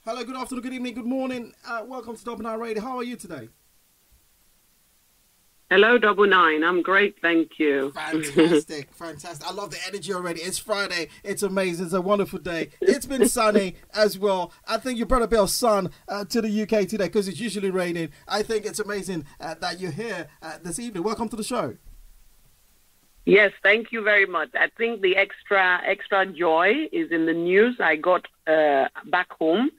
Hello, good afternoon, good evening, good morning. Welcome to Double9Radio. How are you today? Hello, Double9. I'm great, thank you. Fantastic, fantastic. I love the energy already. It's Friday. It's amazing. It's a wonderful day. It's been sunny as well. I think you brought a bit of sun to the UK today because it's usually raining. I think it's amazing that you're here this evening. Welcome to the show. Yes, thank you very much. I think the extra joy is in the news I got back home.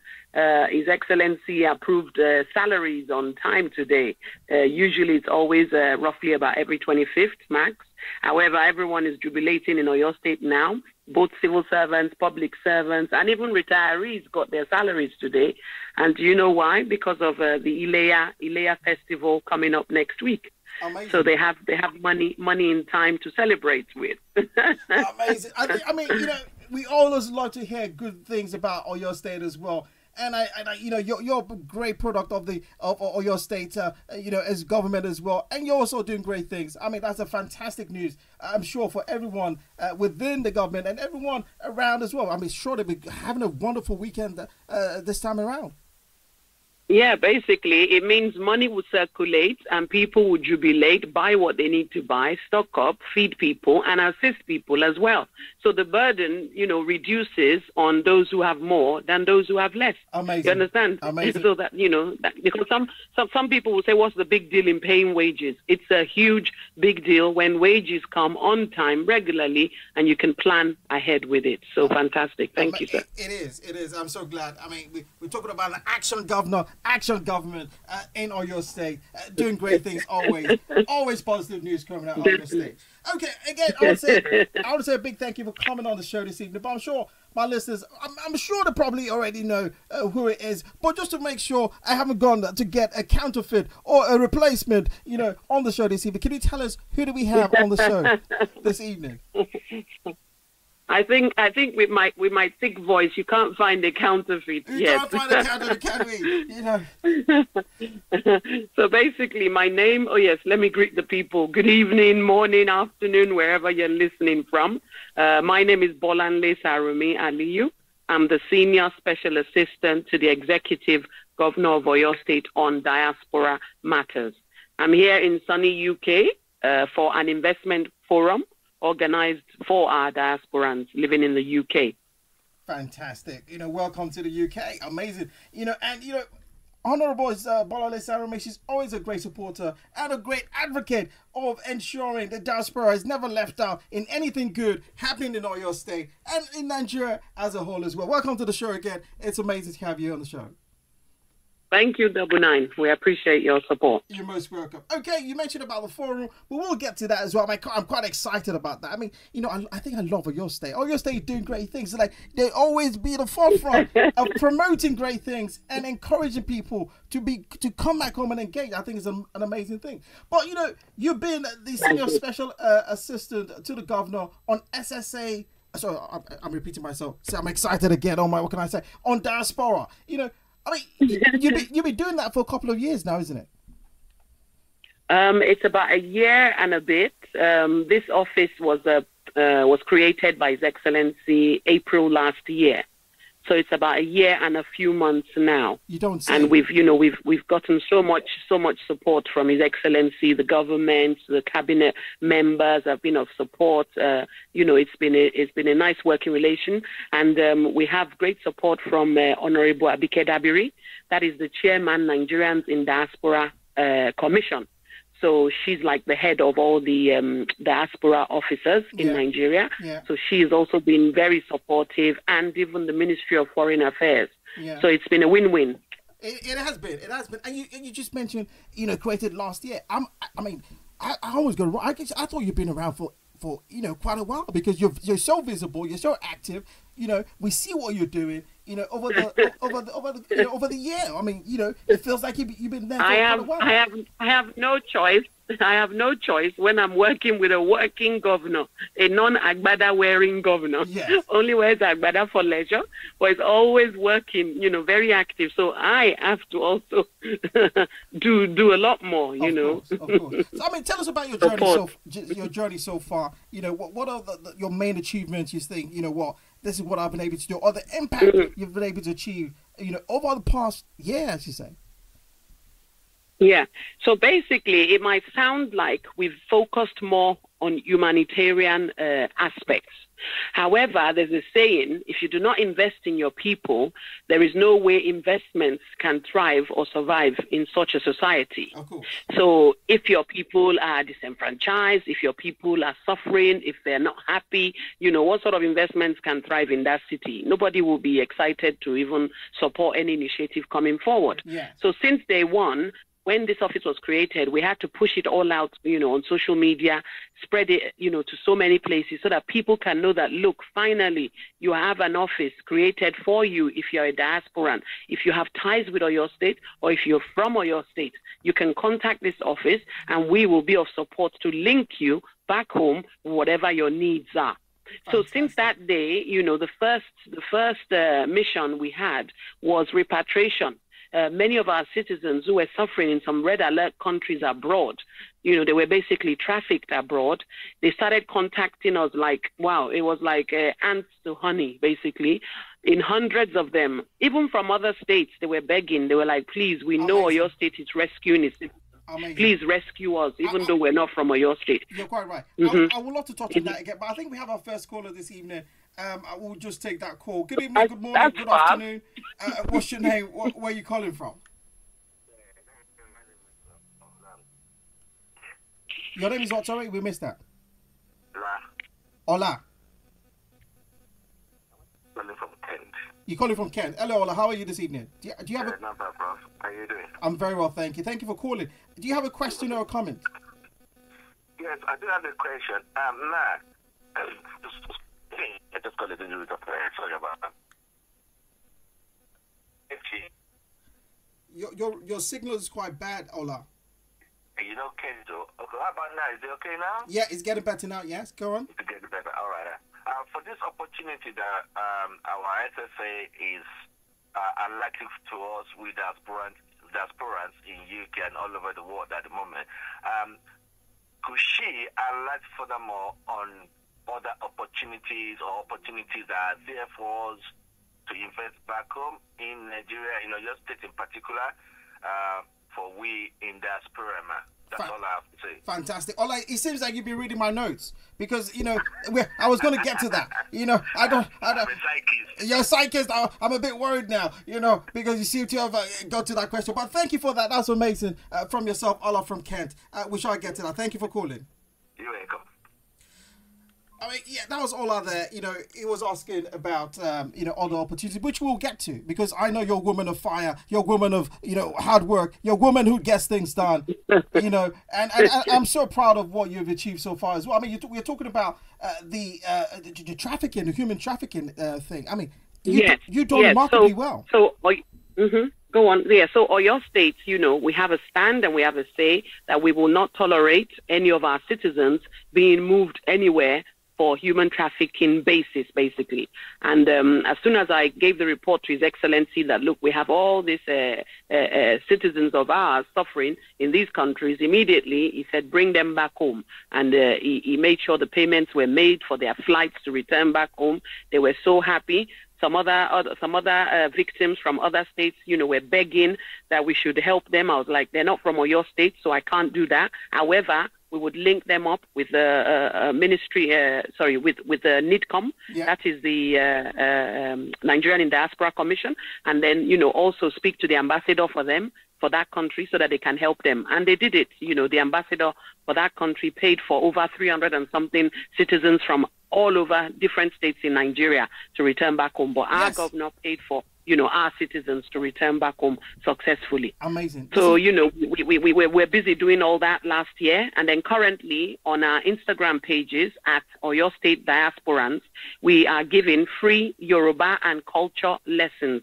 His Excellency approved salaries on time today. Usually it's always roughly about every 25th max. However, everyone is jubilating in Oyo State now. Both civil servants, public servants, and even retirees got their salaries today. And do you know why? Because of the Ileya festival coming up next week. Amazing. So they have money in time to celebrate with. Amazing. I mean, you know, we always love to hear good things about Oyo State as well. And I you know, you're a great product of your state, you know, as government as well. And you're also doing great things. I mean, that's a fantastic news, I'm sure, for everyone within the government and everyone around as well. I mean, sure they'll be having a wonderful weekend this time around. Yeah, basically, it means money will circulate and people will jubilate, buy what they need to buy, stock up, feed people, and assist people as well. So the burden, you know, reduces on those who have more than those who have less. Amazing. You understand? Amazing. So that, you know, because some people will say, what's the big deal in paying wages? It's a huge, big deal when wages come on time regularly and you can plan ahead with it. So fantastic. Thank you, sir. It is. I'm so glad. I mean, we're talking about an action government in Oyo State, doing great things always positive news coming out of Oyo State. Okay, again, I would say a big thank you for coming on the show this evening, but I'm sure my listeners, I'm sure they probably already know who it is, but just to make sure I haven't gone to get a counterfeit or a replacement, you know, on the show this evening, can you tell us who do we have on the show this evening? I think with my thick voice, you can't find a counterfeit yet. You can't find a counterfeit, can we? You know. So basically, my name. Oh yes, let me greet the people. Good evening, morning, afternoon, wherever you're listening from. My name is Bola Sarumi Aliyu. I'm the Senior Special Assistant to the Executive Governor of Oyo State on Diaspora Matters. I'm here in sunny UK for an investment forum organized for our diasporans living in the UK. Fantastic. You know, welcome to the UK. Amazing. You know, and, you know, Honorable Bola Sarumi, she's always a great supporter and a great advocate of ensuring the diaspora is never left out in anything good happening in Oyo State and in Nigeria as a whole as well. Welcome to the show again. It's amazing to have you on the show. Thank you, Double9. We appreciate your support. You're most welcome. Okay, you mentioned about the forum, but we'll get to that as well. I'm quite excited about that. I mean, you know, I think I love Oyo State. Oyo State doing great things. Like, they always be at the forefront of promoting great things and encouraging people to come back home and engage. I think it's an amazing thing. But, you know, you've been the Senior Special Assistant to the Governor on SSA. Sorry, I'm repeating myself. So I'm excited again. Oh my, what can I say? On Diaspora. You know, I mean, you've been doing that for a couple of years now, isn't it? It's about a year and a bit. This office was created by His Excellency April last year, so it's about a year and a few months now. You don't say. And we've gotten so much support from His Excellency, the government, the cabinet members have been of support. You know, it's been a nice working relation, and we have great support from Honorable Abike Dabiri, that is the chairman Nigerians in Diaspora Commission. So she's like the head of all the diaspora officers in Nigeria. Yeah. So she's also been very supportive, and even the Ministry of Foreign Affairs. Yeah. So it's been a win-win. It has been. And you just mentioned, you know, created last year. I always go, I thought you've been around for you know, quite a while, because you're so visible, you're so active. You know, we see what you're doing. You know, over the year. I mean, you know, it feels like you've been there for quite a while. I have no choice. I have no choice when I'm working with a working governor, a non-agbada wearing governor. Yes. Only wears agbada for leisure, but is always working, you know, very active. So I have to also do a lot more, you know. Of course. So, I mean, tell us about your journey so far. You know, what are your main achievements you think, you know, what this is what I've been able to do, or the impact you've been able to achieve, over the past year, as you say. Yeah. So basically, it might sound like we've focused more on humanitarian aspects. However, there's a saying, if you do not invest in your people, there is no way investments can thrive or survive in such a society. Of course. So if your people are disenfranchised, if your people are suffering, if they're not happy, what sort of investments can thrive in that city? Nobody will be excited to even support any initiative coming forward. Yeah. So since day one, when this office was created, we had to push it all out, on social media, spread it, to so many places so that people can know that, look, finally, you have an office created for you if you're a diasporan. If you have ties with Oyo State or if you're from Oyo State, you can contact this office and we will be of support to link you back home, whatever your needs are. Fantastic. So since that day, the first mission we had was repatriation. Many of our citizens who were suffering in some red alert countries abroad, they were basically trafficked abroad. They started contacting us like, wow, it was like ants to honey, basically. In hundreds of them, even from other states, they were begging. They were like, please, we know your state is rescuing its citizens. Amazing. Please rescue us, even though we're not from Oyo State. You're quite right. I would love to touch on that again, but I think we have our first caller this evening. I will just take that call. Good evening, good morning, good afternoon. What's your name? Where are you calling from? Your name is what? Sorry, we missed that. Ola. Calling from Kent. You're calling from Kent. Hello, Ola. How are you this evening? Do you have a... Not bad, bro. How are you doing? I'm very well, thank you. Thank you for calling. Do you have a question or a comment? Yes, I do have a question. I just got a little bit of sorry about that. Your signal is quite bad, Ola. Kento. Okay, how about now? Is it okay now? Yeah, it's getting better now. Yes, go on. It's getting better. All right. For this opportunity that our SSA is allocating to us with diasporans in UK and all over the world at the moment, could she alert furthermore on other opportunities or opportunities that are there for us to invest back home in Nigeria, Oyo State in particular, for we in diaspora? That's all I have to say. Fantastic. It seems like you've been reading my notes because, I was going to get to that. I don't. I'm a psychist. You're a psychist. I'm a bit worried now, because you seem to have got to that question. But thank you for that. That's amazing. From yourself, Ola from Kent. We shall get to that. Thank you for calling. You're welcome. I mean, yeah, that was Ola there. He was asking about, other opportunities, which we'll get to, because I know you're a woman of fire, you're a woman of, hard work, you're a woman who gets things done, and I'm so proud of what you've achieved so far as well. I mean, we're talking about the trafficking, the human trafficking thing. I mean, you've done remarkably well. Go on. Yeah, so Oyo State, we have a stand and we have a say that we will not tolerate any of our citizens being moved anywhere for human trafficking basis, basically. And as soon as I gave the report to His Excellency that, look, we have all these citizens of ours suffering in these countries, immediately he said, bring them back home. And he made sure the payments were made for their flights to return back home. They were so happy. Some other victims from other states, were begging that we should help them. I was like, they're not from Oyo State, so I can't do that. However, we would link them up with the ministry, with the NIDCOM, that is the Nigerian in Diaspora Commission, and then, also speak to the ambassador for them, for that country, so that they can help them. And they did it. The ambassador for that country paid for over 300 and something citizens from all over different states in Nigeria to return back home. But our governor paid for, our citizens to return back home successfully. Amazing. So, we're busy doing all that last year. And then currently on our Instagram pages at Oyo State Diasporans, we are giving free Yoruba and culture lessons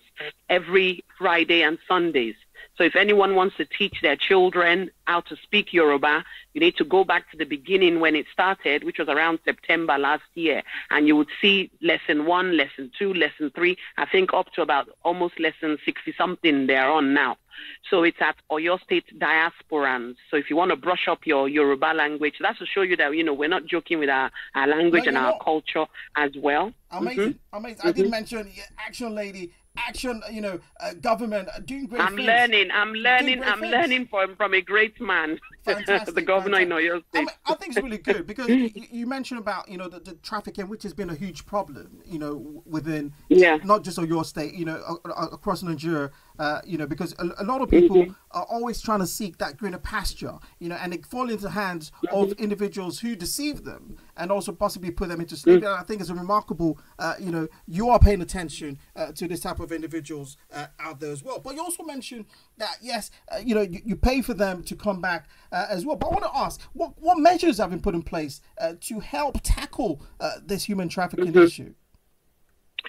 every Friday and Sundays. So if anyone wants to teach their children how to speak Yoruba, you need to go back to the beginning when it started, which was around September last year, and you would see lesson 1, lesson 2, lesson 3, I think up to about almost lesson 60-something they're on now. So it's at Oyo State Diasporans. So if you want to brush up your Yoruba language, that's to show you that, we're not joking with our language and our culture as well. Amazing, amazing. I did mention Action Lady, Action, government doing great things. I'm learning from a great man, the governor in Oyo State. I think it's really good because you mentioned about, the trafficking, which has been a huge problem, within not just Oyo State, across Nigeria. Because a lot of people are always trying to seek that greener pasture, and they fall into the hands of individuals who deceive them and also possibly put them into slavery. And I think it's a remarkable, you are paying attention to this type of individuals out there as well. But you also mentioned that, yes, you pay for them to come back as well. But I want to ask, what measures have been put in place to help tackle this human trafficking issue?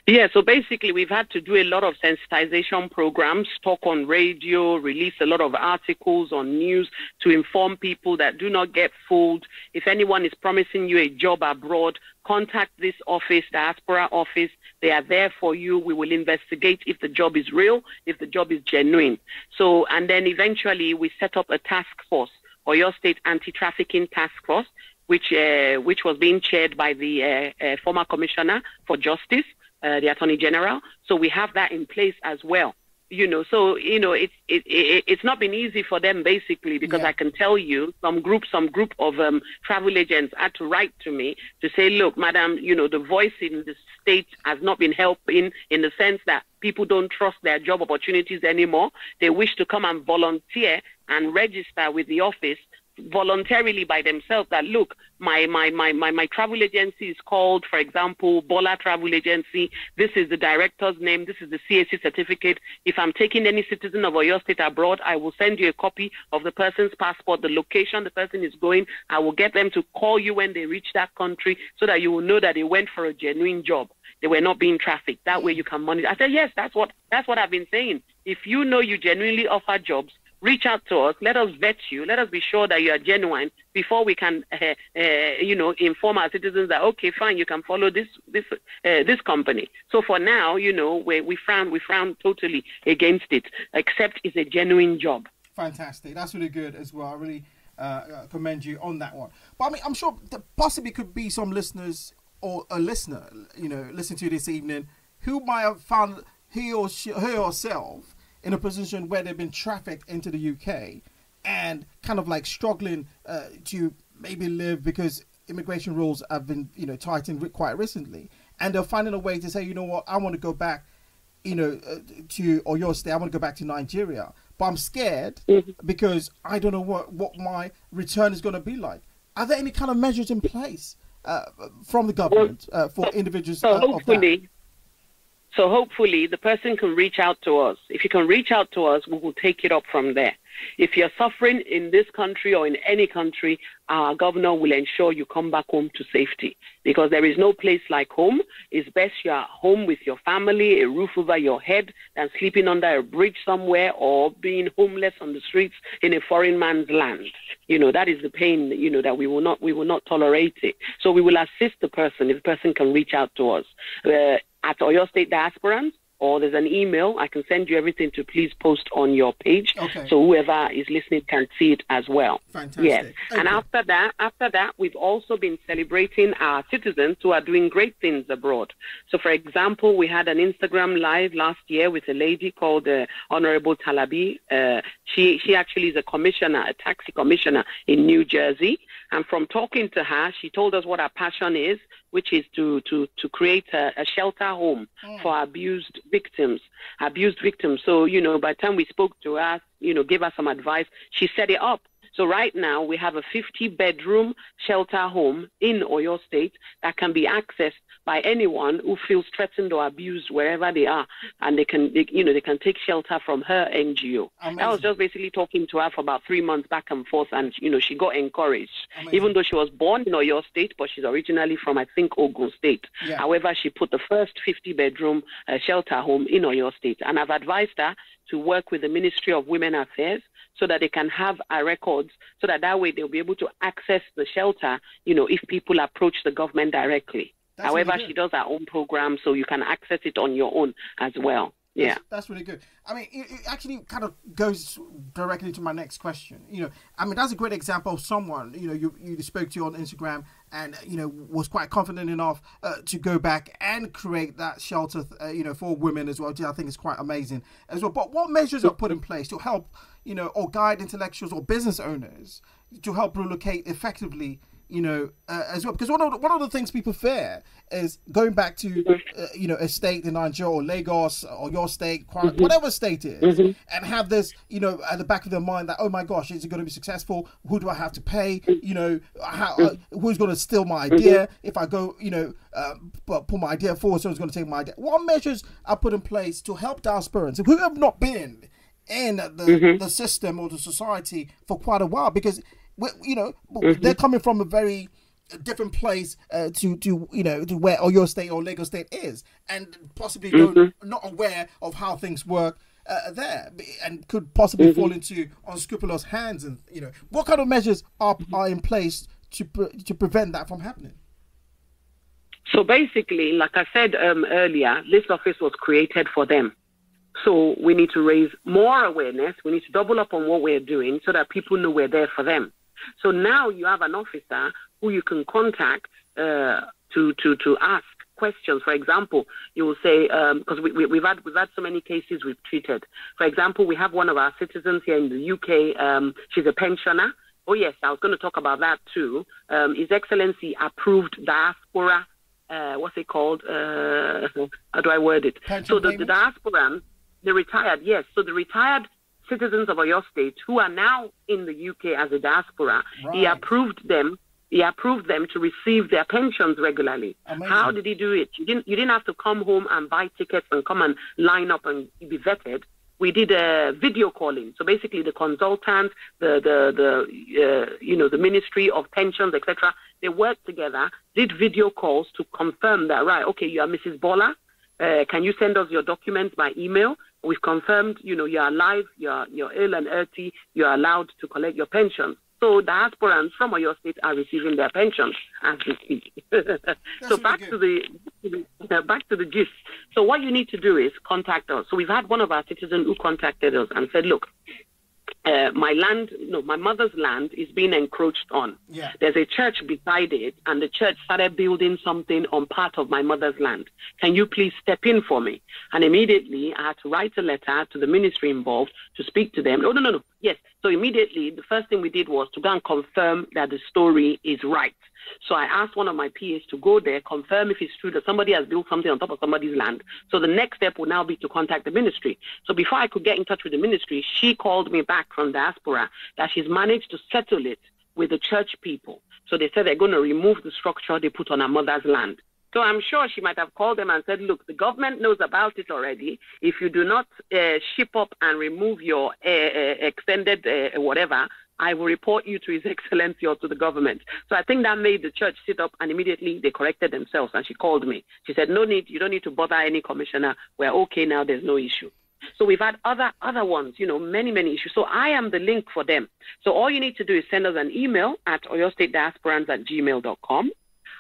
Yeah, so basically we've had to do a lot of sensitization programs, talk on radio, release a lot of articles on news to inform people that do not get fooled. If anyone is promising you a job abroad, contact this office, Diaspora office. They are there for you. We will investigate if the job is real, if the job is genuine. So, and then eventually we set up a task force, Oyo State Anti-Trafficking Task Force, which was being chaired by the former Commissioner for Justice, the Attorney General. So we have that in place as well. It's not been easy for them, basically, because I can tell you some group of travel agents had to write to me to say, look, madam, the voice in the state has not been helping, in the sense that people don't trust their job opportunities anymore. They wish to come and volunteer and register with the office voluntarily by themselves, that look, my travel agency is called, for example, Bola Travel Agency. This is the director's name. This is the CAC certificate. If I'm taking any citizen of Oyo State abroad, I will send you a copy of the person's passport, the location the person is going. I will get them to call you when they reach that country so that you will know that they went for a genuine job. They were not being trafficked. That way you can monitor. I said, yes, that's what I've been saying. If you know you genuinely offer jobs, reach out to us. Let us vet you. Let us be sure that you are genuine before we can, inform our citizens that, okay, fine, you can follow this company. So for now, we frown totally against it, except it's a genuine job. Fantastic. That's really good as well. I really commend you on that one. But I mean, I'm sure there possibly could be some listeners or a listener, listening to you this evening, who might have found he or herself in a position where they've been trafficked into the UK and kind of like struggling to maybe live because immigration rules have been, tightened quite recently. And they're finding a way to say, you know what, I want to go back, to Oyo State, I want to go back to Nigeria. But I'm scared because I don't know what my return is going to be like. Are there any kind of measures in place from the government for individuals of that? So hopefully the person can reach out to us. If you can reach out to us, we will take it up from there. If you're suffering in this country or in any country, our governor will ensure you come back home to safety, because there is no place like home. It's best you are home with your family, a roof over your head, than sleeping under a bridge somewhere or being homeless on the streets in a foreign man's land. That is the pain, that we will not tolerate it. So we will assist the person if the person can reach out to us. At Oyo State Diasporans, or there's an email. I can send you everything to please post on your page, so whoever is listening can see it as well. Fantastic. Yes. Okay. And after that, we've also been celebrating our citizens who are doing great things abroad. So, for example, we had an Instagram live last year with a lady called Honorable Talabi. She actually is a taxi commissioner in New Jersey. And from talking to her, she told us what her passion is, which is to create a shelter home for abused victims. So, by the time we spoke to her, gave her some advice, she set it up. So right now we have a 50-bedroom shelter home in Oyo State that can be accessed by anyone who feels threatened or abused wherever they are, and they can take shelter from her NGO. Amazing. I was just basically talking to her for about 3 months back and forth, and she got encouraged. Amazing. Even though she was born in Oyo State, but she's originally from, I think, Ogun State. Yeah. However, she put the first 50-bedroom shelter home in Oyo State, and I've advised her to work with the Ministry of Women Affairs so that they can have our records, so that way they'll be able to access the shelter, if people approach the government directly. That's However, really she does her own program, so you can access it on your own as well. Yeah, that's really good. I mean, it actually kind of goes directly to my next question. I mean, that's a great example of someone, you spoke to on Instagram and, was quite confident enough to go back and create that shelter, for women as well, which I think is quite amazing as well. But what measures are put in place to help, or guide intellectuals or business owners to help relocate effectively, as well? Because one of the things people fear is going back to, a state in Nigeria or Lagos or your state, whatever state it is, and have this, at the back of their mind that, oh my gosh, is it going to be successful? Who do I have to pay? Who's going to steal my idea if I go, put my idea forward? Someone's going to take my idea. What measures are put in place to help diasporans who have not been in the system or the society for quite a while? Because they're coming from a very different place to where Oyo State or Lagos State is, and possibly not aware of how things work there, and could possibly fall into unscrupulous hands. And what kind of measures are in place to prevent that from happening? So basically, like I said earlier, this office was created for them. So we need to raise more awareness. We need to double up on what we're doing so that people know we're there for them. So now you have an officer who you can contact to ask questions. For example, you will say, because we've had so many cases we've treated. For example, we have one of our citizens here in the UK. She's a pensioner. Oh yes, I was going to talk about that too. His Excellency approved Diaspora. What's it called? How do I word it? So the diasporans, the retired, yes. So the retired citizens of Oyo State who are now in the UK as a diaspora, right. He approved them to receive their pensions regularly. Amazing. How did he do it? You didn't have to come home and buy tickets and come and line up and be vetted. We did a video calling. So basically the consultants, the Ministry of Pensions, etc., they worked together, did video calls to confirm that, right, okay, you are Mrs. Bola. Can you send us your documents by email? We've confirmed, you're alive, you're ill and earthy, you're allowed to collect your pensions. So diasporans from Oyo State are receiving their pensions as we speak. So back to the gist. So what you need to do is contact us. So we've had one of our citizens who contacted us and said, look, my mother's land is being encroached on. Yeah. There's a church beside it, and the church started building something on part of my mother's land. Can you please step in for me? And immediately I had to write a letter to the ministry involved to speak to them. No. Yes. So immediately the first thing we did was to go and confirm that the story is right. So I asked one of my PAs to go there, confirm if it's true that somebody has built something on top of somebody's land. So the next step would now be to contact the ministry. So before I could get in touch with the ministry, she called me back from Diaspora that she's managed to settle it with the church people. So they said they're going to remove the structure they put on her mother's land. So I'm sure she might have called them and said, look, the government knows about it already. If you do not ship up and remove your extended whatever, I will report you to His Excellency or to the government. So I think that made the church sit up, and immediately they corrected themselves, and she called me. She said, no need, you don't need to bother any commissioner. We're okay now, there's no issue. So we've had other ones, many issues. So I am the link for them. So all you need to do is send us an email at oyostatediasporans@gmail.com.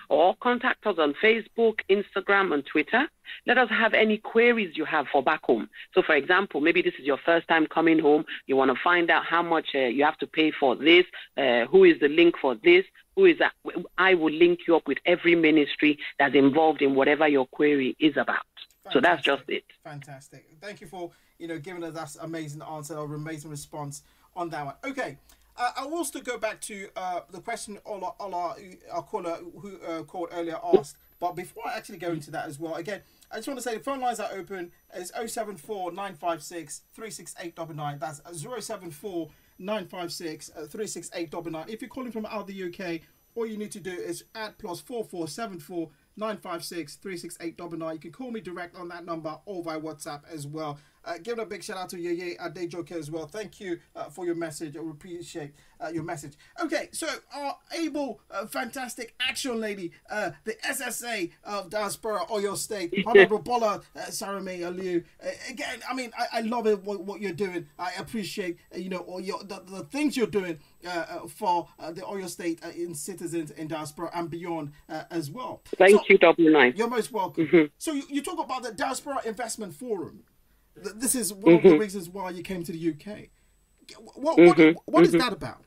or contact us on Facebook, Instagram, and Twitter. Let us have any queries you have for back home. So, for example, maybe this is your first time coming home. You want to find out how much you have to pay for this, who is the link for this, who is that. I will link you up with every ministry that's involved in whatever your query is about. Fantastic. So that's just it. Fantastic. Thank you for giving us that amazing answer or amazing response on that one. Okay. I will still go back to the question our caller who called earlier asked. But before I actually go into that as well, again, I just want to say the phone lines are open. It's 074 956 36899. That's 074 956 368 99. If you're calling from out of the UK, all you need to do is add +4474 956 368 99. You can call me direct on that number or via WhatsApp as well. Give a big shout out to Yeye Adejoke as well. Thank you for your message. I appreciate your message. Okay, so our able, fantastic action lady, the SSA of Diaspora, Oyo State, Honorable Bola Sarumi Aliu. Again, I mean, I love it what you're doing. I appreciate all the things you're doing for the Oyo State in citizens in Diaspora and beyond as well. Thank you, Double9. You're most welcome. So you talk about the Diaspora Investment Forum. This is one of the reasons why you came to the UK. What is that about?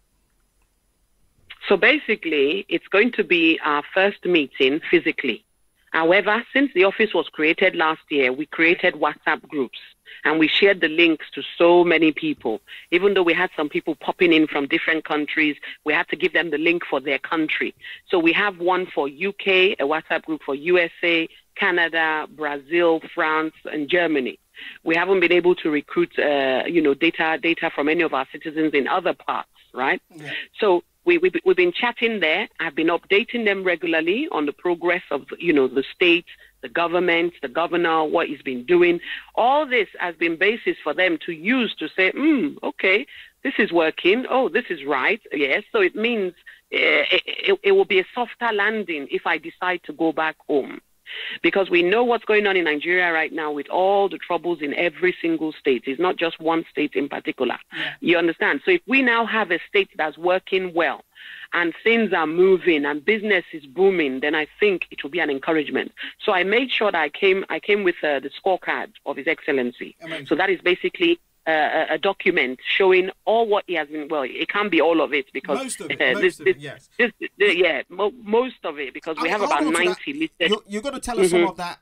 So basically, it's going to be our first meeting physically. However, since the office was created last year, we created WhatsApp groups and we shared the links to so many people. Even though we had some people popping in from different countries, we had to give them the link for their country. So we have one for UK, a WhatsApp group for USA, Canada, Brazil, France, and Germany. We haven't been able to recruit, data from any of our citizens in other parts, right? Yeah. So we've been chatting there. I've been updating them regularly on the progress of, the state, the government, the governor, what he's been doing. All this has been basis for them to use to say, okay, this is working. Oh, this is right. Yes. So it means it will be a softer landing if I decide to go back home. Because we know what's going on in Nigeria right now with all the troubles in every single state. It's not just one state in particular. Yeah. You understand? So if we now have a state that's working well and things are moving and business is booming, then I think it will be an encouragement. So I made sure that I came with the scorecard of His Excellency. Amazing. So that is basically a document showing all what he has been. Well, it can't be all of it because most of it, yes. Most of it because we have about 90 listed. You're going to tell us some of that,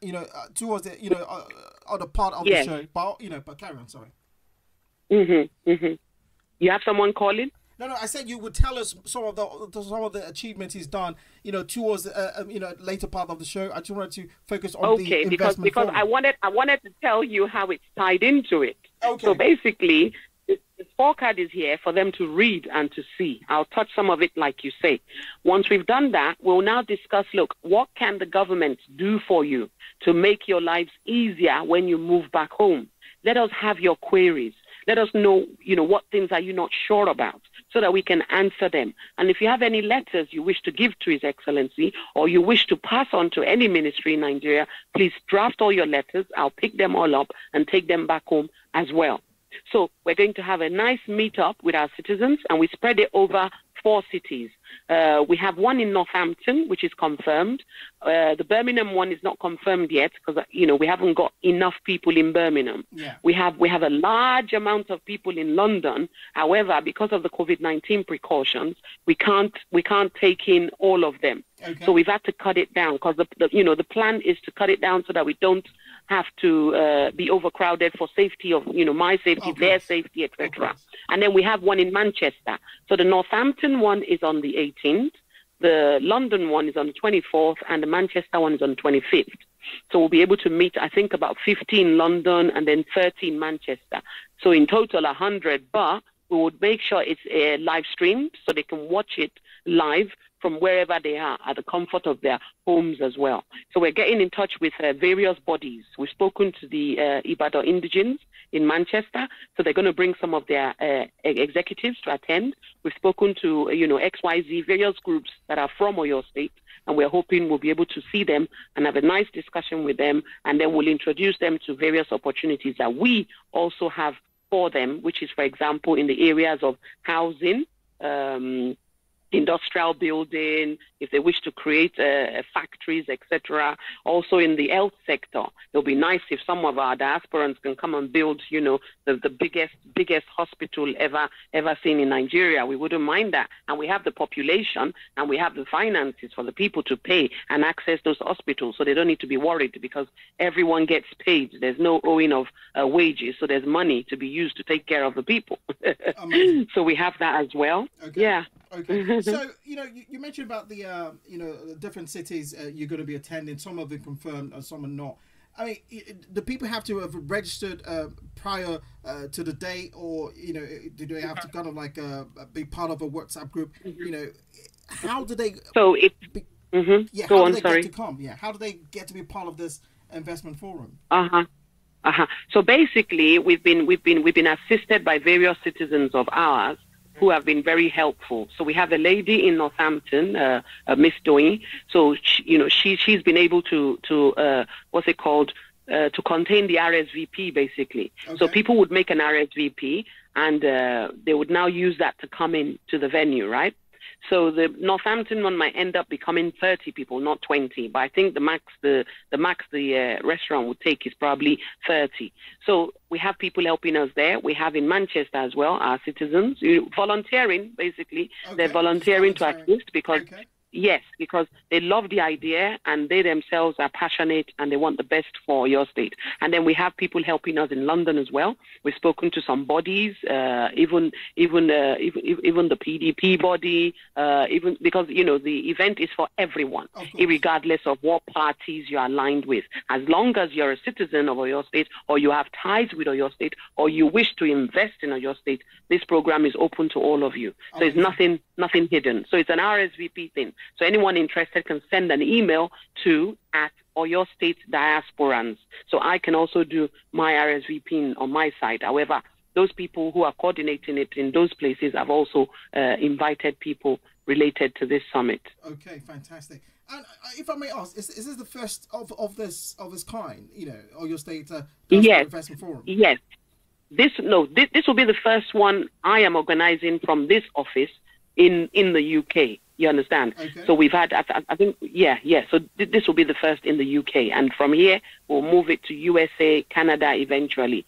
towards the, other part of the show. But carry on. Sorry. You have someone calling? No, I said you would tell us some of the achievements he's done, towards the later part of the show. I just wanted to focus on the investment because I wanted to tell you how it's tied into it. Okay. So basically, the scorecard is here for them to read and to see. I'll touch some of it, like you say. Once we've done that, we'll now discuss, look, what can the government do for you to make your lives easier when you move back home? Let us have your queries. Let us know, what things are you not sure about so that we can answer them. And if you have any letters you wish to give to His Excellency or you wish to pass on to any ministry in Nigeria, please draft all your letters. I'll pick them all up and take them back home as well. So we're going to have a nice meetup with our citizens and we spread it over 4 cities. We have one in Northampton, which is confirmed. The Birmingham one is not confirmed yet because, we haven't got enough people in Birmingham. Yeah. We have a large amount of people in London. However, because of the COVID-19 precautions, we can't take in all of them. Okay. So we've had to cut it down because the plan is to cut it down so that we don't have to be overcrowded for safety of, my safety, their safety, etc. And then we have one in Manchester. So the Northampton one is on the 18th, the London one is on the 24th, and the Manchester one is on the 25th. So we'll be able to meet, I think, about 15 London and then 13 Manchester. So in total, 100, but we would make sure it's a live stream so they can watch it live from wherever they are at the comfort of their homes as well. So we're getting in touch with various bodies. We've spoken to the Ibadan Indigenes in Manchester, so they're going to bring some of their executives to attend. We've spoken to, XYZ, various groups that are from Oyo State, and we're hoping we'll be able to see them and have a nice discussion with them, and then we'll introduce them to various opportunities that we also have for them, which is, for example, in the areas of housing, industrial building, if they wish to create factories, etc. Also in the health sector, it'll be nice if some of our diasporans can come and build, the biggest hospital ever seen in Nigeria. We wouldn't mind that. And we have the population and we have the finances for the people to pay and access those hospitals, so they don't need to be worried because everyone gets paid. There's no owing of wages, so there's money to be used to take care of the people. So we have that as well. Okay. Yeah. Okay. So, you mentioned about the, the different cities you're going to be attending. Some of them confirmed and some are not. I mean, do people have to have registered prior to the date, or do they have to kind of like be part of a WhatsApp group? How do they? So it's yeah. How do they get to come? Yeah. How do they get to be part of this investment forum? So basically, we've been assisted by various citizens of ours who have been very helpful. So we have a lady in Northampton, Miss Doing. So she's been able to what's it called, to contain the RSVP basically. Okay. So people would make an RSVP, and they would now use that to come in to the venue, right? So the Northampton one might end up becoming 30 people, not 20. But I think the max the restaurant would take is probably 30. So we have people helping us there. We have in Manchester as well, our citizens volunteering, basically. Okay. They're volunteering to assist because... Okay. Yes, because they love the idea and they themselves are passionate and they want the best for your state. And then we have people helping us in London as well. We've spoken to some bodies, even the PDP body, even because the event is for everyone, regardless of what parties you are aligned with. As long as you're a citizen of Oyo State, or you have ties with Oyo State, or you wish to invest in Oyo State, this program is open to all of you. So it's nothing hidden. So it's an RSVP thing. So anyone interested can send an email to @Oyo State Diasporans. So I can also do my RSVP on my side. However, those people who are coordinating it in those places have also invited people related to this summit. Okay, fantastic. And if I may ask, is this the first of this kind? Oyo State Investment Forum. Yes. This will be the first one I am organizing from this office in the UK. You understand? Okay. So we've had, I think, so this will be the first in the UK. And from here, we'll move it to USA, Canada eventually,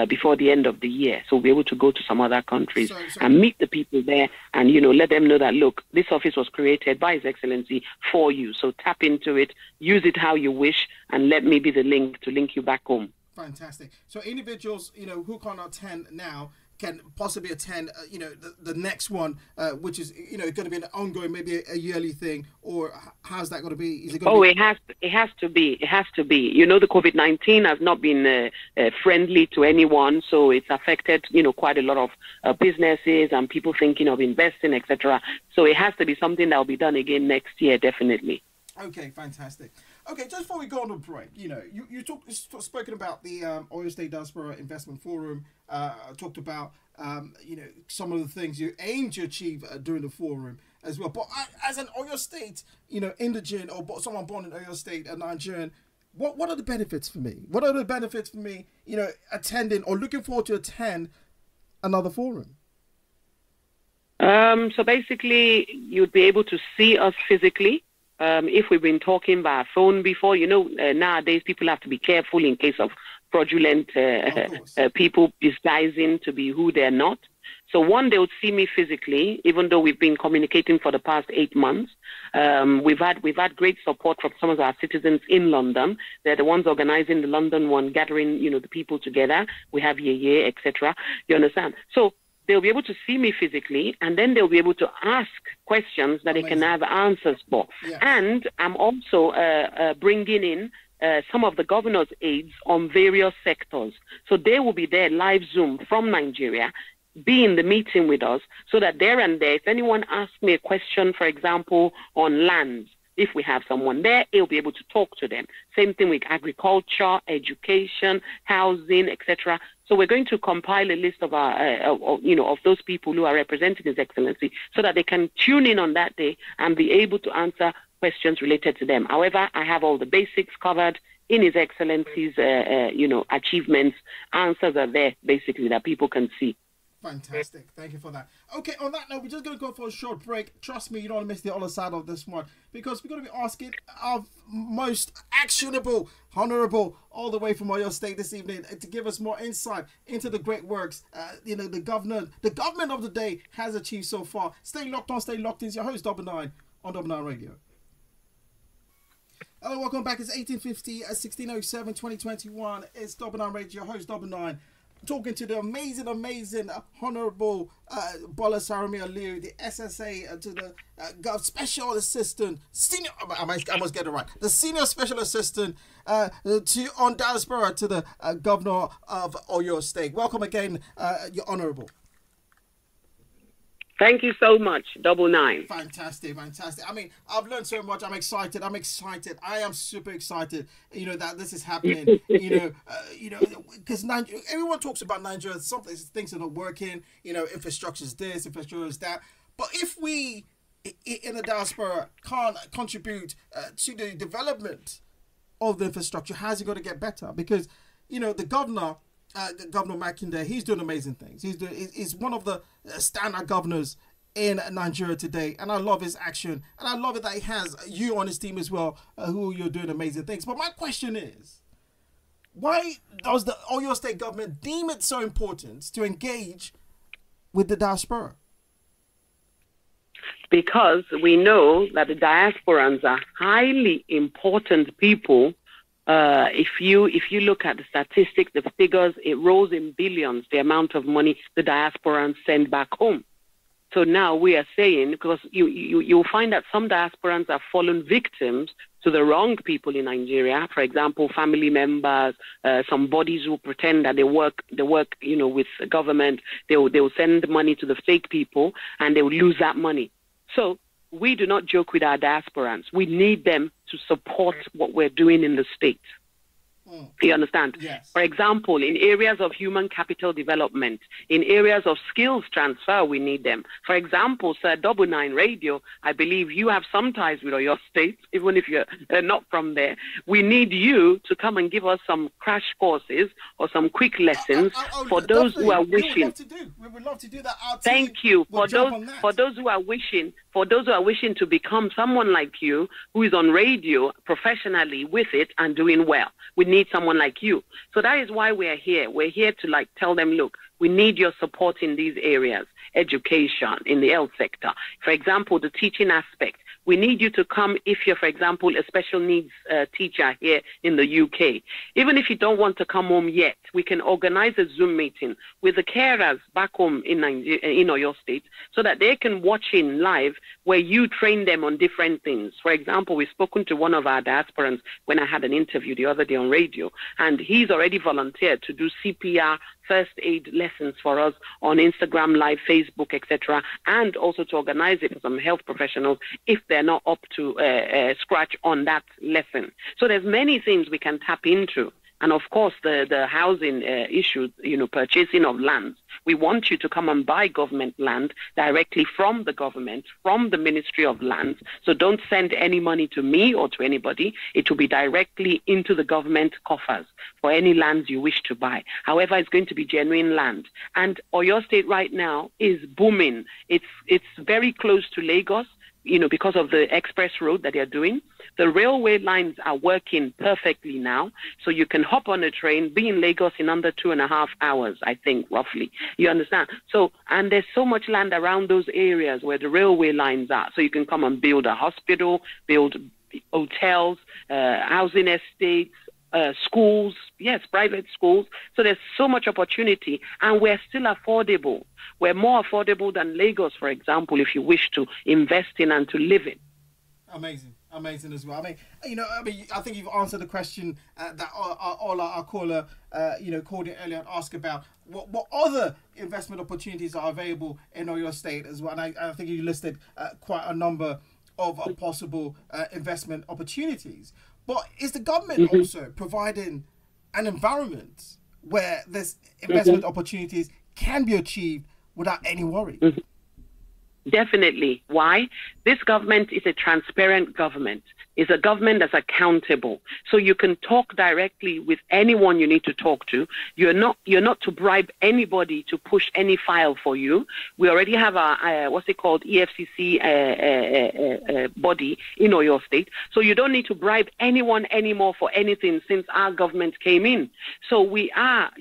before the end of the year. So we'll be able to go to some other countries and meet the people there and, let them know that, look, this office was created by His Excellency for you. So tap into it, use it how you wish, and let me be the link to link you back home. Fantastic. So individuals, who can't attend now, can possibly attend, the next one, which is, going to be an ongoing, maybe a yearly thing, or how's that going to be? Is it going to be? It has to be. It has to be. The COVID-19 has not been friendly to anyone, so it's affected, quite a lot of businesses and people thinking of investing, etc. So it has to be something that will be done again next year, definitely. Okay, fantastic. Okay, just before we go on a break, you spoken about the Oyo State Diaspora Investment Forum. Talked about some of the things you aim to achieve during the forum as well. But as an Oyo State, indigent or someone born in Oyo State, a Nigerian, what are the benefits for me? What are the benefits for me? Attending or looking forward to attend another forum. So basically, you'd be able to see us physically. If we've been talking by phone before, nowadays people have to be careful in case of fraudulent people disguising to be who they're not. So one, they would see me physically, even though we've been communicating for the past 8 months. We've had great support from some of our citizens in London. They're the ones organizing the London one, gathering, the people together. We have Yeye, etc. You understand? So they'll be able to see me physically, and then they'll be able to ask questions that they can have answers for. Yeah. And I'm also bringing in some of the governor's aides on various sectors. So they will be there live Zoom from Nigeria, be in the meeting with us, so that there and there, if anyone asks me a question, for example, on lands, if we have someone there, he'll be able to talk to them. Same thing with agriculture, education, housing, etc. So we're going to compile a list of of those people who are representing His Excellency, so that they can tune in on that day and be able to answer questions related to them. However, I have all the basics covered in His Excellency's, achievements. Answers are there, basically, that people can see. Fantastic. Thank you for that. Okay, on that note, we're just going to go for a short break. Trust me, you don't want to miss the other side of this one, because we're going to be asking our most actionable, honorable, all the way from Oyo State this evening, to give us more insight into the great works, the government of the day has achieved so far. Stay locked on, stay locked in. It's your host, Double9, on Double9Radio. Hello, welcome back. It's 1850, 1607, 2021. It's Double9Radio, your host, Double9. talking to the amazing, Honorable Bola Sarumi Aliu, the SSA, to the Special Assistant, Senior, I must get it right, the Senior Special Assistant on Diaspora to the Governor of Oyo State. Welcome again, Your Honorable. Thank you so much, Double 9. Fantastic. I mean, I've learned so much. I'm excited. I am super excited, that this is happening, because everyone talks about Nigeria. Some things are not working, infrastructure is this, infrastructure is that. But if we, in the diaspora, can't contribute to the development of the infrastructure, how's it going to get better? Because, the governor, Governor Makinde, he's doing amazing things. He's one of the standout governors in Nigeria today, and I love his action, and I love it that he has you on his team as well, who you're doing amazing things. But my question is, why does the Oyo State government deem it so important to engage with the diaspora? Because we know that the diasporans are highly important people. If you look at the statistics, the figures, it rose in billions, the amount of money the diasporans send back home. So now we are saying, because you'll find that some diasporans have fallen victims to the wrong people in Nigeria. For example, family members, some bodies who pretend that they work, with the government. They will send money to the fake people, and they will lose that money. So we do not joke with our diasporans. We need them to support what we're doing in the state. You understand? Yes. For example, in areas of human capital development, in areas of skills transfer, we need them. For example, sir, Double9Radio, I believe you have some ties with your state, even if you're not from there. We need you to come and give us some crash courses or some quick lessons for those who are wishing. We would love to do that. Thank you. For those who are wishing to become someone like you, who is on radio professionally with it and doing well. We need someone like you. So that is why we're here. We're here to tell them, look, we need your support in these areas, education, in the health sector. For example, the teaching aspect. We need you to come if you're, for example, a special needs teacher here in the UK. Even if you don't want to come home yet, we can organize a Zoom meeting with the carers back home in Oyo State so that they can watch in live where you train them on different things. For example, we've spoken to one of our diasporans when I had an interview the other day on radio, and he's already volunteered to do CPR, first aid lessons for us on Instagram Live, Facebook, etc., and also to organize it for some health professionals if they're not up to scratch on that lesson. So there's many things we can tap into. And of course, the housing issue, purchasing of lands. We want you to come and buy government land directly from the government, from the Ministry of Lands. So don't send any money to me or to anybody. It will be directly into the government coffers for any lands you wish to buy. However, it's going to be genuine land. And Oyo State right now is booming. It's very close to Lagos, because of the express road that they're doing. The railway lines are working perfectly now. So you can hop on a train, be in Lagos in under 2.5 hours, I think, roughly. You understand? So, and there's so much land around those areas where the railway lines are. So you can come and build a hospital, build hotels, housing estates, schools, yes, private schools. So there's so much opportunity, and we're still affordable. We're more affordable than Lagos, for example, if you wish to invest in and to live in. Amazing as well. I think you've answered the question that all our caller, called in earlier and asked about what other investment opportunities are available in Oyo State as well. And I think you listed quite a number of possible investment opportunities. But is the government also providing an environment where this investment opportunities can be achieved without any worry? Definitely. Why? This government is a transparent government. It's a government that's accountable. So you can talk directly with anyone you need to talk to. You're not to bribe anybody to push any file for you. We already have our EFCC body in Oyo State. So you don't need to bribe anyone anymore for anything since our government came in. So we are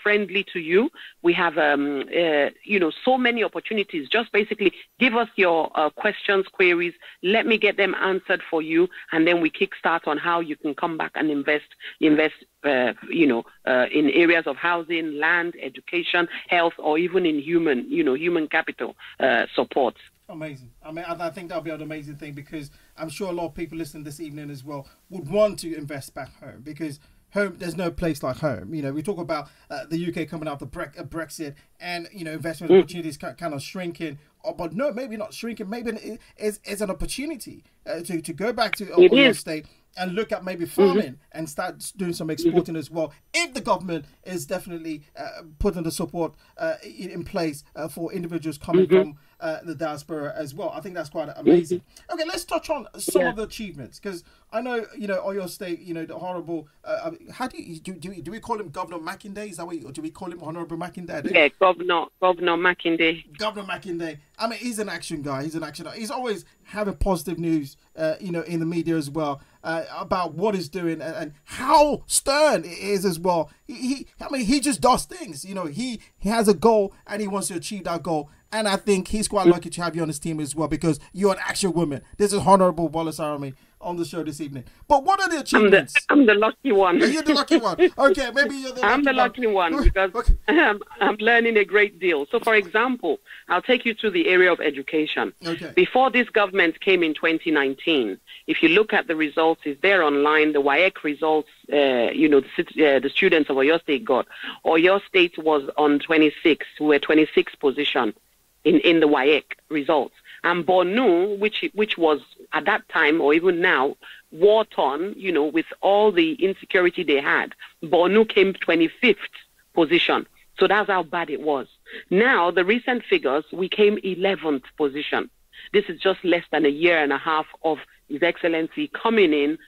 friendly to you. We have so many opportunities. Just basically give us your question questions, queries. Let me get them answered for you, and then we kickstart on how you can come back and invest in areas of housing, land, education, health, or even in human capital support. Amazing. I mean, I think that'll be an amazing thing, because I'm sure a lot of people listening this evening as well would want to invest back home, because home, there's no place like home. We talk about the UK coming out of Brexit, and investment opportunities kind of shrinking. But no, maybe not shrinking. Maybe it's an opportunity to go back to your state and look at maybe farming and start doing some exporting as well, if the government is definitely putting the support in place for individuals coming from the diaspora as well. I think that's quite amazing. Okay, let's touch on some of the achievements, because I know, Oyo State, the horrible, how do we call him Governor Makinde? Is that what, or do we call him Honorable Makinde? Yeah, Governor Makinde. Governor Makinde. I mean, he's an action guy. He's always having positive news, in the media as well, about what he's doing and how stern it is as well. He just does things. He has a goal and he wants to achieve that goal. And I think he's quite lucky to have you on his team as well, because you're an action woman. This is Honorable Bola Sarumi on the show this evening. But what are the achievements? I'm the lucky one. You're the lucky one. Okay, maybe you're the lucky one. I'm the lucky one, because I'm learning a great deal. So, for example, I'll take you to the area of education. Okay. Before this government came in 2019, if you look at the results, it's there online, the WAEC results, the students of Oyo State got. Oyo State was on 26th. We were 26th position in the WAEC results. And Borno, which was at that time or even now war-torn, with all the insecurity they had, Borno came 25th position. So that's how bad it was. Now, the recent figures, we came 11th position. This is just less than a year and a half of His Excellency coming in,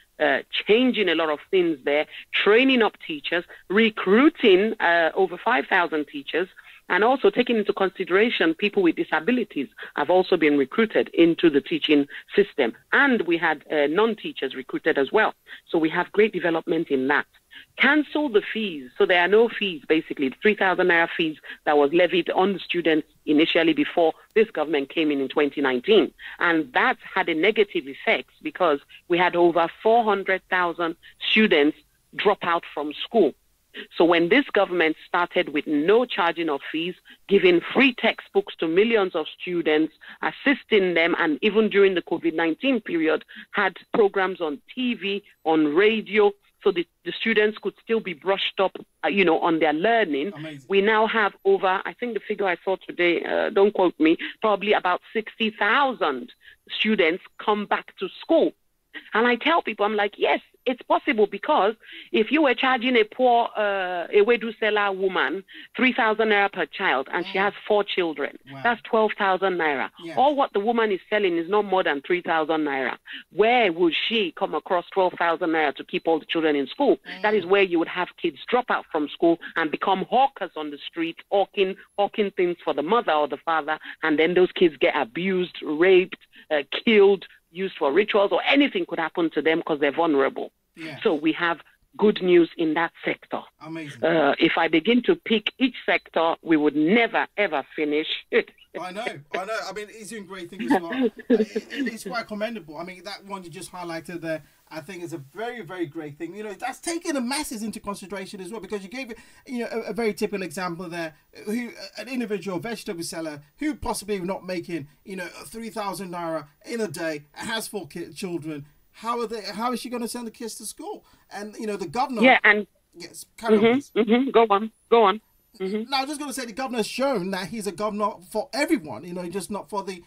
changing a lot of things there, training up teachers, recruiting over 5,000 teachers, and also taking into consideration people with disabilities have also been recruited into the teaching system. And we had non-teachers recruited as well. So we have great development in that. Cancel the fees. So there are no fees, basically. The 3,000 naira fees that was levied on the students initially before this government came in 2019. And that had a negative effect, because we had over 400,000 students drop out from school. So when this government started with no charging of fees, giving free textbooks to millions of students, assisting them, and even during the COVID-19 period, had programs on TV, on radio, so the students could still be brushed up, on their learning. Amazing. We now have over, I think the figure I saw today, don't quote me, probably about 60,000 students come back to school. And I tell people, I'm like, yes, it's possible, because if you were charging a poor Ewedu seller woman 3,000 naira per child, and she has 4 children, that's 12,000 naira. Yeah. All what the woman is selling is not more than 3,000 naira. Where would she come across 12,000 naira to keep all the children in school? That is where you would have kids drop out from school and become hawkers on the street, hawking things for the mother or the father, and then those kids get abused, raped, killed, used for rituals, or anything could happen to them because they're vulnerable. Yeah. So we have good news in that sector. Amazing. If I begin to pick each sector, we would never, ever finish. I know. I mean, he's doing great things as well. It's quite commendable. I mean, that one you just highlighted there, I think is a very, very great thing. That's taking the masses into consideration as well, because you gave a very typical example there, an individual vegetable seller who possibly not making 3,000 naira in a day, has 4 children. How is she going to send the kids to school? And the governor. Yeah, and yes, carry on, go on. Now, I'm just going to say the governor has shown that he's a governor for everyone. Just not for the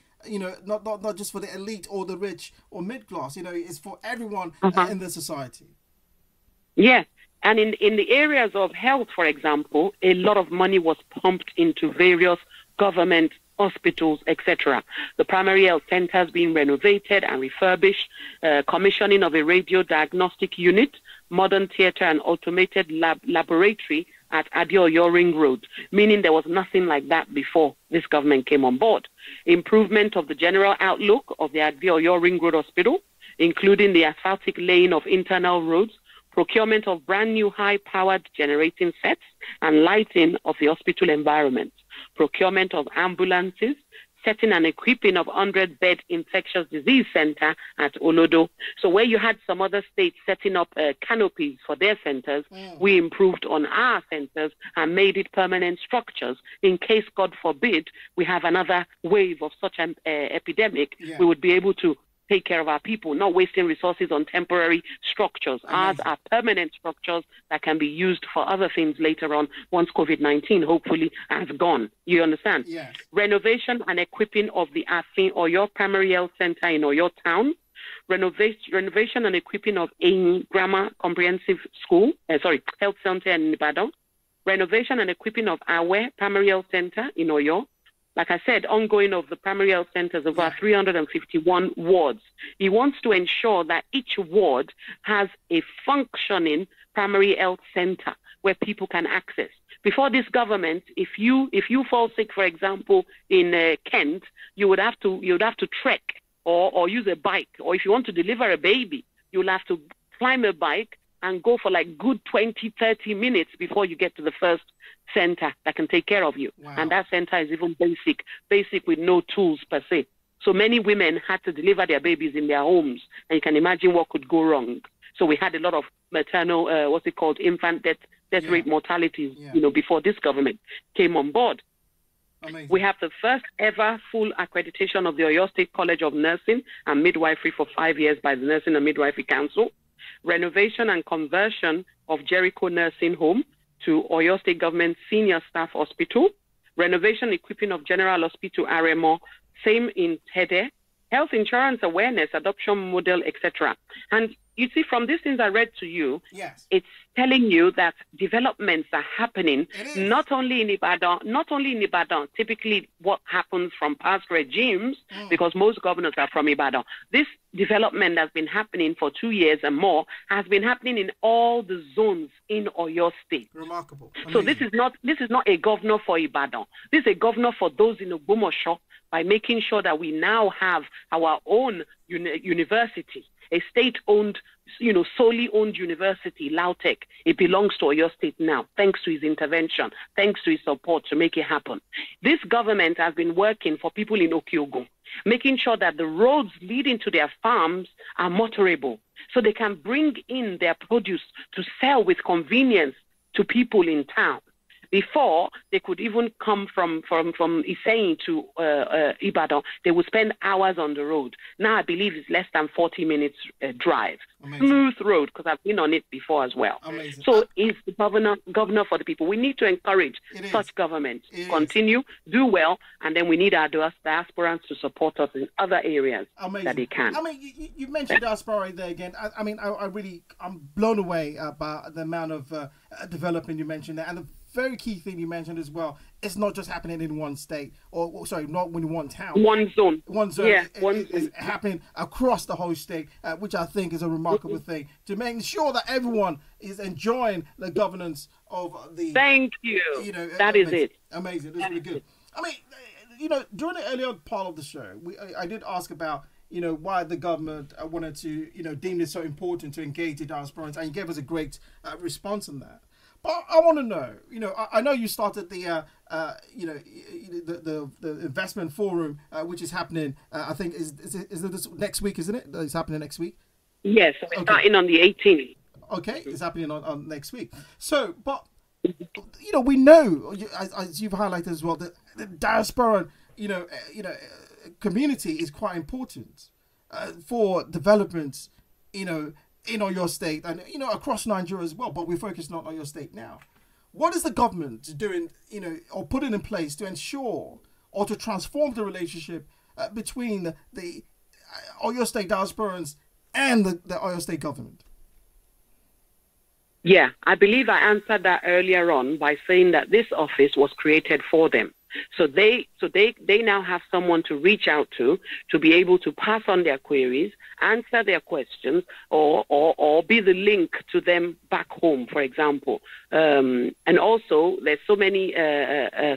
not just for the elite or the rich or mid class. It's for everyone in the society. Yeah, and in the areas of health, for example, a lot of money was pumped into various government hospitals, etc. The primary health centers being renovated and refurbished, commissioning of a radio diagnostic unit, modern theater, and automated laboratory at Adeoyo Ring Road, meaning there was nothing like that before this government came on board. Improvement of the general outlook of the Adeoyo Ring Road Hospital, including the asphaltic laying of internal roads, procurement of brand new high-powered generating sets, and lighting of the hospital environment, procurement of ambulances, setting and equipping of 100-bed infectious disease center at Olodo. So where you had some other states setting up canopies for their centers, we improved on our centers and made it permanent structures. In case, God forbid, we have another wave of such an epidemic, we would be able to take care of our people, not wasting resources on temporary structures. Ours are permanent structures that can be used for other things later on once COVID-19 hopefully has gone. You understand? Yes. Renovation and equipping of the Afin Oyo Primary Health Center in Oyo Town. Renovation and equipping of Eni Grammar Comprehensive School, Health Center in Ibadan. Renovation and equipping of Awe Primary Health Center in Oyo. Like I said, ongoing of the primary health centers of our 351 wards. He wants to ensure that each ward has a functioning primary health center where people can access. Before this government, if you fall sick, for example, in Kent, you would have to trek or use a bike. Or if you want to deliver a baby, you'll have to climb a bike and go for like good 20, 30 minutes before you get to the first center that can take care of you. Wow. And that center is even basic with no tools per se. So many women had to deliver their babies in their homes, and you can imagine what could go wrong. So we had a lot of maternal, infant death rate mortalities, before this government came on board. Amazing. We have the first ever full accreditation of the Oyo State College of Nursing and Midwifery for 5 years by the Nursing and Midwifery Council. Renovation and conversion of Jericho Nursing Home to Oyo State Government Senior Staff Hospital. Renovation equipping of General Hospital Aremo. Same in Tede. Health insurance awareness, adoption model, etc. And you see, from these things I read to you, it's telling you that developments are happening not only in Ibadan. Typically, what happens from past regimes, because most governors are from Ibadan. This development that's been happening for 2 years and more has been happening in all the zones in Oyo State. Remarkable. Amazing. So this is not a governor for Ibadan. This is a governor for those in Ogbomoso, by making sure that we now have our own university, a state-owned, solely owned university, LAUTECH. It belongs to Oyo State now, thanks to his intervention, thanks to his support to make it happen. This government has been working for people in Okiogun, making sure that the roads leading to their farms are motorable, so they can bring in their produce to sell with convenience to people in town. Before, they could even come from Iseyin to Ibadan. They would spend hours on the road. Now, I believe it's less than 40 minutes drive. Amazing. Smooth road, because I've been on it before as well. Amazing. So he's the governor for the people. We need to encourage such government to continue, do well, and then we need our diasporans to support us in other areas that they can. I mean, you mentioned diaspora there again. I'm blown away about the amount of development you mentioned there, and the very key thing you mentioned as well, it's not just happening in one state, not in one town. One zone. Yeah, it's happening across the whole state, which I think is a remarkable thing, to make sure that everyone is enjoying the governance of the... Thank you. That is it. Amazing. This is really good. I mean, during the earlier part of the show, I did ask about, why the government wanted to, deem this so important to engage the diasporans, and you gave us a great response on that. But I want to know, I know you started the investment forum, which is happening. I think is it this next week, isn't it? It's happening next week. Yes, we're starting on the 18th. Okay, it's happening on next week. So, but we know, as you've highlighted as well, that the diaspora, community is quite important for development, in Oyo State and across Nigeria as well, but we're focused on Oyo State now. What is the government doing, or putting in place to ensure or to transform the relationship between the Oyo State diasporans and the Oyo State government? Yeah, I believe I answered that earlier on by saying that this office was created for them. So they now have someone to reach out to be able to pass on their queries, answer their questions, or be the link to them back home, for example. And also, there's so many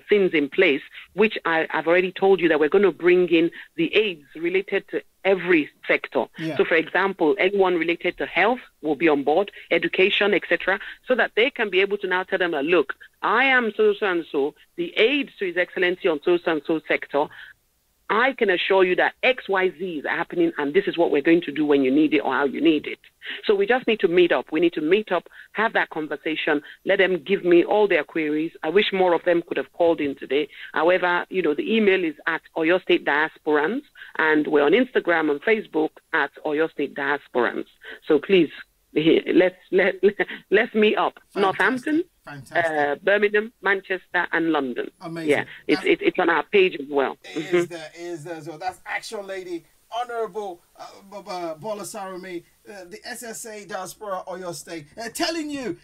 things in place, which I've already told you that we're going to bring in the aids related to every sector. Yeah. So, for example, anyone related to health will be on board, education, etc., so that they can be able to now tell them, look, I am so and so, the aids to His Excellency on so and so sector I can assure you that X, Y, Z is happening, and this is what we're going to do when you need it or how you need it. So we just need to meet up. We need to meet up, have that conversation, let them give me all their queries. I wish more of them could have called in today. However, you know, the email is at Oyo State Diasporans, and we're on Instagram and Facebook at Oyo State Diasporans. So please, let's meet up. Fantastic. Northampton, Birmingham, Manchester, and London. Amazing. Yeah, it's on our page as well. It is there as well. That's Action Lady, Honourable Bola Sarumi, the SSA Diaspora Oyo State, telling you,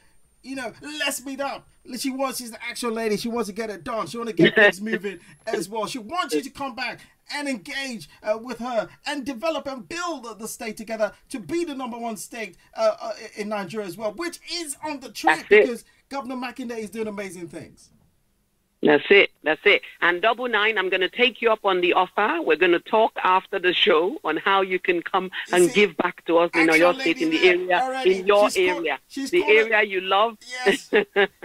you know, let's meet up. She's the Action Lady. She wants to get it done. She wants to get things moving as well. She wants you to come back and engage with her and develop and build the state together to be the #1 state in Nigeria as well, which is on the track because Governor Makinde is doing amazing things. That's it. That's it. And Double9, I'm going to take you up on the offer. We're going to talk after the show on how you can come and give back to us in your state, in the area, already. In your area, the area you love. Yes,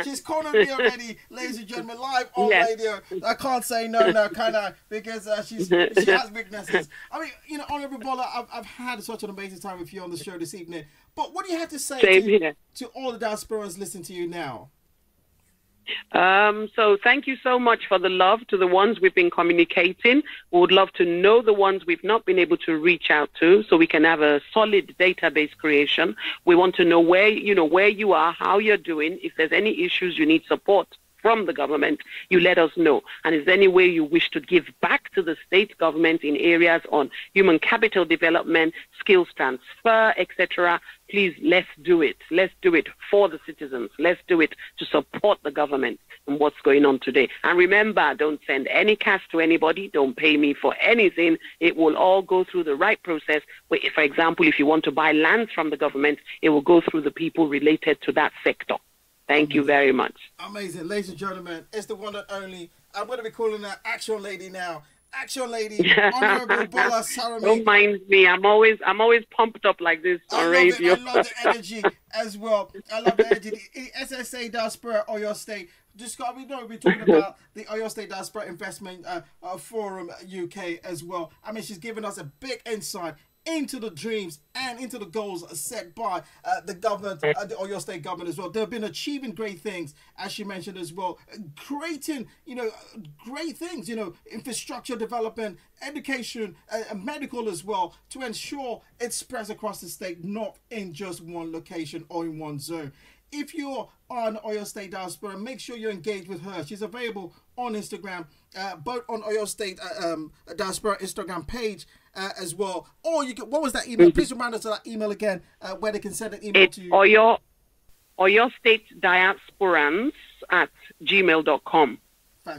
she's calling me already, ladies and gentlemen, live on radio. I can't say no, can I? Because she has weaknesses. I mean, you know, Honourable Bola, I've had such an amazing time with you on the show this evening. But what do you have to say to all the diasporans listening to you now? So thank you so much for the love to the ones we've been communicating. We would love to know the ones we've not been able to reach out to so we can have a solid database creation. We want to know where you are, how you're doing. If there's any issues you need support from the government, you let us know. And is there any way you wish to give back to the state government in areas on human capital development, skills transfer, etc., please, let's do it. Let's do it for the citizens. Let's do it to support the government and what's going on today. And remember, don't send any cash to anybody. Don't pay me for anything. It will all go through the right process. For example, if you want to buy lands from the government, it will go through the people related to that sector. Thank you very much. Amazing. Ladies and gentlemen, it's the one and only. I'm going to be calling her Action Lady now. Action Lady, Honourable Bola Sarumi. Don't mind me. I'm always pumped up like this on radio. I love the energy as well. I love the energy. The SSA Diaspora Oyo State. We know we're talking about the Oyo State Diaspora Investment Forum UK as well. I mean, she's given us a big insight into the dreams and into the goals set by the government, the Oyo State government as well. They've been achieving great things, as she mentioned as well, creating, you know, great things, you know, infrastructure development, education, medical as well, to ensure it spreads across the state, not in just one location or in one zone. If you're on Oyo State Diaspora, make sure you engage with her. She's available on Instagram, both on Oyo State Diaspora Instagram page as well. Or you can, what was that email? Please remind us of that email again, where they can send an email to you. Oyo State Diasporans at gmail.com.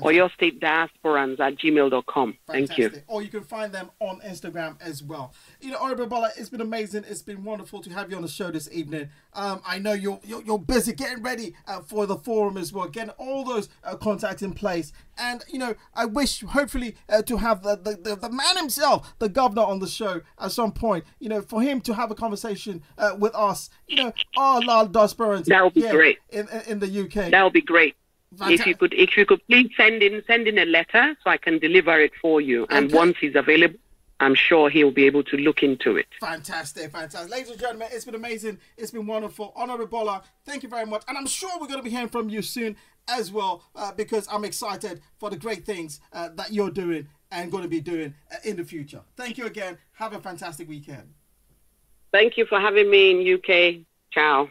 Oyo State Diasporans at gmail.com. Thank you. Or you can find them on Instagram as well. You know, Honourable Bola, it's been amazing. It's been wonderful to have you on the show this evening. I know you're busy getting ready for the forum as well, getting all those contacts in place. And, you know, I wish, hopefully, to have the man himself, the governor, on the show at some point, you know, for him to have a conversation with us, you know, our diasporans. That would be great. In the UK. That would be great. If you could please send in a letter so I can deliver it for you. And once he's available, I'm sure he'll be able to look into it. Fantastic. Ladies and gentlemen, it's been amazing. It's been wonderful. Honourable Bola, thank you very much. And I'm sure we're going to be hearing from you soon as well, because I'm excited for the great things that you're doing and going to be doing in the future. Thank you again. Have a fantastic weekend. Thank you for having me in UK. Ciao.